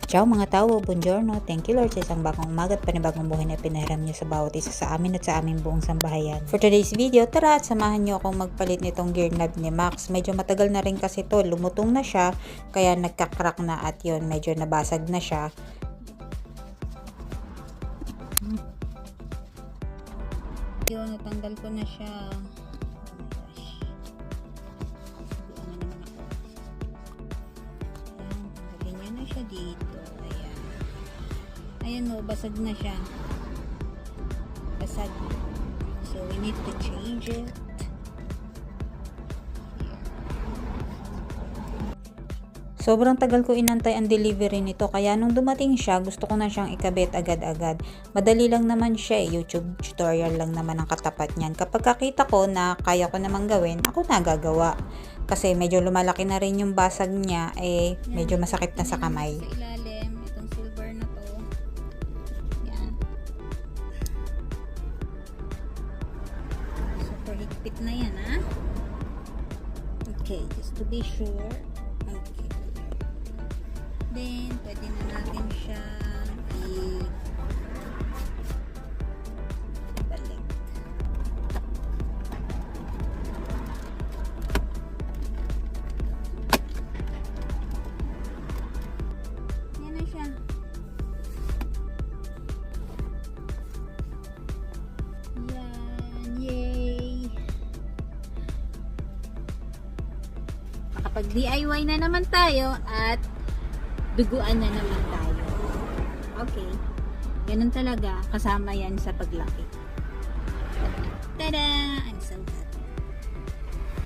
Ciao mga tao, buongiorno. Thank you Lord sa isang bagong umaga at panibagong buhay na pinahiram niyo sa bawat isa sa amin at sa aming buong sambahayan. For today's video, tara at samahan niyo akong magpalit nitong gear knob ni Max. Medyo matagal na rin kasi to, lumutong na siya, kaya nagka-crack na at yun, medyo nabasag na siya. Yun, natanggal ko na siya. Siya dito, ayan o, basag na siya, basag, so we need to change it. Sobrang tagal ko inantay ang delivery nito, kaya nung dumating siya, gusto ko na siyang ikabit agad-agad. Madali lang naman siya, YouTube tutorial lang naman ang katapat niyan. Kapag kakita ko na kaya ko namang gawin, ako na gagawa. Kasi medyo lumalaki na rin yung basag niya, medyo masakit na sa kamay. Sa ilalim, itong silver na to. Yan. Super higpit na yan, ha? Okay, just to be sure. Okay. Then, pwede na natin siya ibalik. Yan na siya. Yan. Yay! Makapag DIY na naman tayo at duguan na naman tayo. Okay. Ganun talaga. Kasama yan sa paglaki. Tada! I'm so happy.